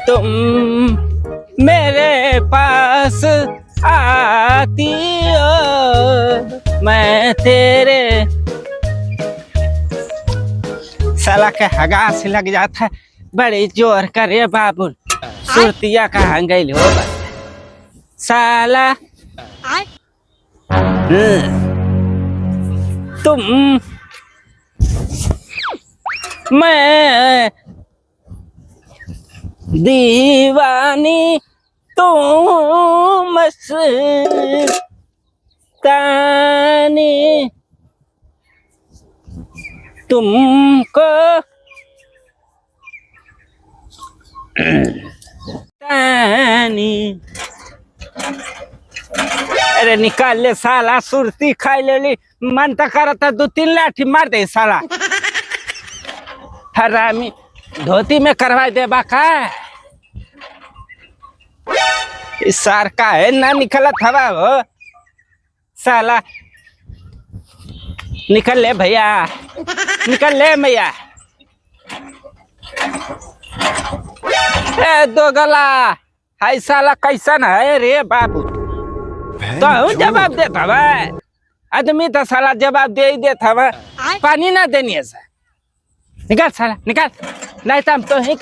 तुम मेरे पास आती हो, मैं तेरे। साला के हगा से लग जाता है, बड़ी जोर करे बाबुल। सुरतिया कहाँ गई हो साला। तुम मैं दीवानी, तुम मस्तानी, तुमको तानी। अरे निकाल ले साला, सुरती खाई ले ली। मन तो करता 2-3 लाठी मार दे साला। हरामी धोती में करवा दे बाका। इस सार का है ना निकला था वो साला। निकल ले भैया, निकल ले भैया। ए दो गला हाय साला, कैसन है रे बाबू? तो जवाब देता भाई, आदमी तो साला जवाब दे ही देता भाई। पानी ना देनी है सर, निकाल साला निकाल, नहीं तो हम तो ही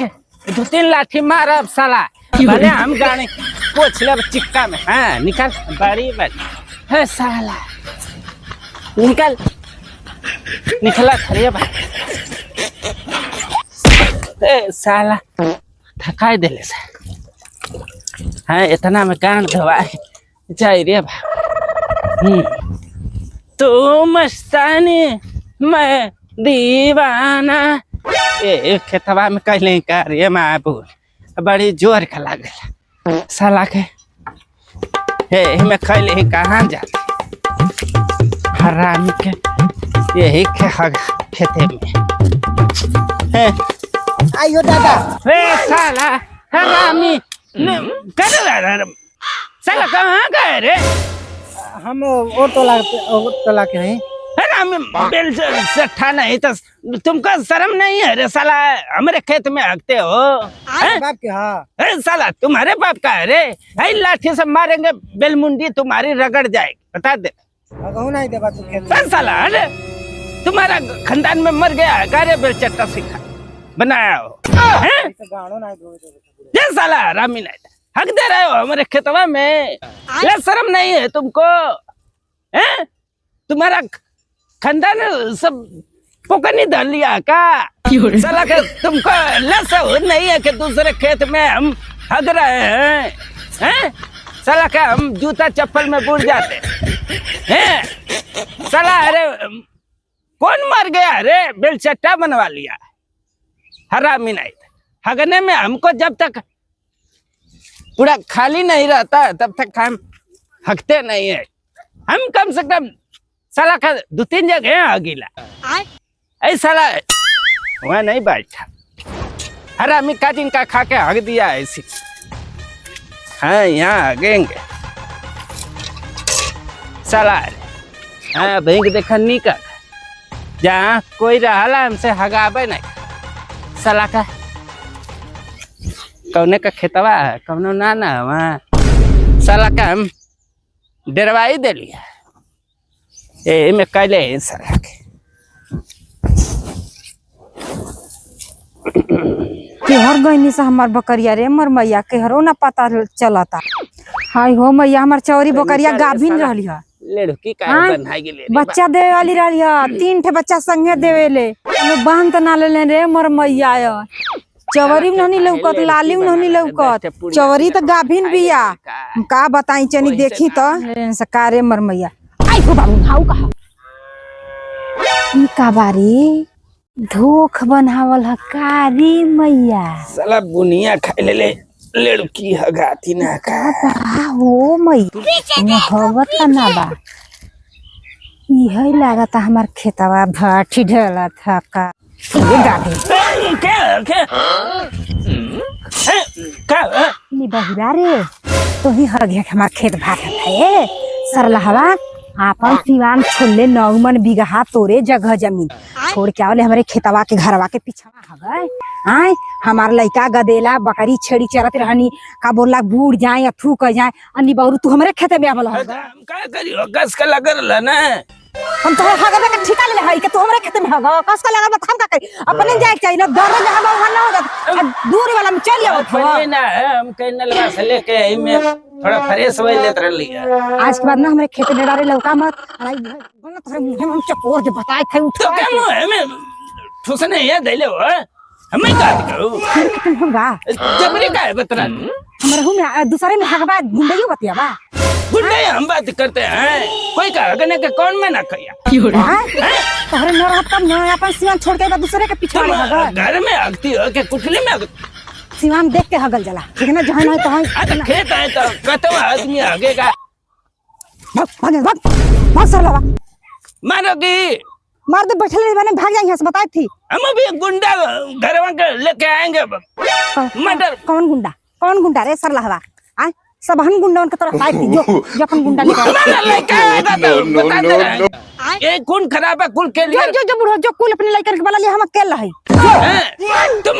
2-3 लाठी मार साला। भले हम गाने पोछ ले चिक्का में। हाँ निकाल, बड़ी बड़ी है साला, निकाल। निकला खड़िया भाई। ए साला थकाई दे ले सा। हाँ इतना में कान धोवाए जाए रे भाई। तू मस्तानी, मैं दीवाना। ए खेतवा में कहले का रे माबू, बड़ी जोर का लागल साला के। में कहले कहाँ जाते हरामी के, यही खेते में। आयो दादा। साला हरामी कर साला कहाँ गए रे? हम और टोला के हैं। हरामी बिल से ठाना है तो तुमको शर्म नहीं है रे साला? हमारे खेत में हकते हो। बाप के हाँ। साला तुम्हारे बाप का है रे? है लाठी से मारेंगे, बेलमुंडी तुम्हारी रगड़ जाएगी, बता दे। नहीं दे तू खेत। साला अरे तुम्हारा खानदान में मर गया गारे बेलचट्टा सिखा बनाया हो। ये साला रामी नहीं हक दे रहे हो हमारे खेतवा में? ये शर्म नहीं है तुमको? हैं? तुम्हारा खानदान सब पोकनी धर लिया का साला के? तुमको लस नहीं है कि दूसरे खेत में हम हग रहे हैं? हैं? साला का हम जूता चप्पल में बुड़ जाते हैं साला। अरे कौन मर गया रे? बेलचट्टा बनवा लिया हरामी नहीं। हगने में हमको जब तक पूरा खाली नहीं रहता तब तक हम हकते नहीं है। हम कम से कम साला का 2-3 जगह हगीला। ऐ साला वहाँ नहीं बैठा, हरामी का दिन का खा के हग दिया ऐसी। हाँ यहाँ हगेंगे साला। हाँ भैंक देखा नहीं कर, जहाँ कोई रहा हमसे हगाबे नहीं साला का। कौने का खेतवा है, कौनो नाना वहाँ साला का हम डरवाई दे लिया। ए में कैले साला के केहर गईनी से हमार बकरिया रे मर मैया, केहरो ना पता चलता। हाय हो मैया, हमार चौरी बकरिया गाभिन रहली है। लड़की का बनाई गेले बच्चा देवे वाली रहली है। 3 ठे बच्चा संगे देवे ले, बांध ना ले रे मर मैया। चवरी में नहीं लौकत, लाली में नहीं लौकत, चवरी तो गाभिन बिया। का बताई चनी देखी तो सकारे मर मैया। आई हो बाबू हाउ कहा ई का बारी धोख बनावल है कारी मैया। साला बुनिया खाई ले लड़की हगाती ना का हो मई मोहब्बत का ना बा। यही लागता हमार खेतवा भाठी ढला था का। क्या बहुरा रे तो ही हर हमार खेत भाट है सरला हवा। आपन सिवान छोड़ले 9 मन बिगहा तोरे जगह जमीन छोड़ के आवले हमारे खेतवा के घरवा के पीछा हगए आय हमार लइका गदेला बकरी छेड़ी चरत रहनी का बोला बूढ़ जाए या थूक जाए अन्नी बहुरू तू हमरे खेते में आवल हम का करियो कस के लगल ना हम तो हगबे के ठिका ले हई के तू हमरे खेते में हग कस का लगा हम का करी अपने जाए के चाहिए ना डर में हम वहां ना होगा दूर वाला में चल जाओ अपने ना हम कैनलवा से लेके एमे थोड़ा फ्रेश होई लेत रहली आज के बाद ना हमरे खेते में डारे लौका मत अरे बोलना तोरे मुंह में हम चपोर के बताए थे उठ तो क्या मुंह हमें ठुसने ये दैले हो हमें का करू होगा जबरी का है बतरा हमारे हूं में दूसरे में हगबा गुंडई बतिया बा गुंडे हम बात करते हैं कोई का अगने के कौन में ना खैया तोहरे न रहत तब न अपन सिवान छोड़ के दूसरे के पीछे हगल घर में आगती हो के कुटली में सिवान देख के हगल जला ठीक है ना जहां है तो खेत है तो कतवा आदमी आगेगा भाग सर लवा मारोगी मार दे बैठे मैंने भाग जाएंगे बताई थी हम अभी गुंडा घरवा के लेके आएंगे मर्डर कौन गुंडा रे सर लहवा आ सब हम गुंडा उनके तरफ आई थी जो अपन गुंडा लेके हमारा लड़का आएगा तो बता दे रहे ये खून खराब है कुल के लिए जो बुढ़ो जो कुल अपने लड़के के वाला लिए हम अकेले रही तुम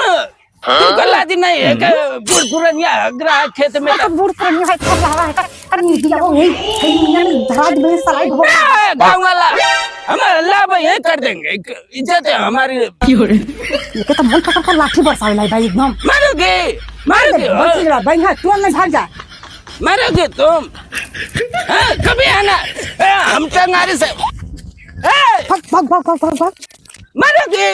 गला दी नहीं है कि बूढ़ पुरनिया ग्राहक खेत में बूढ़ पुरनिया है सब लहवा है अरे दिया वो यही धराज में सलाई हो गांव वाला हम अल्लाह भाई ये कर देंगे इज्जत है हमारी ये तो मन पकड़ लाठी बरसावे लाई भाई एकदम मारोगे भाई हां तू अंदर भाग जा मारोगे तुम कभी आना हम टंगारी से भाग भाग भाग भाग भाग मारोगे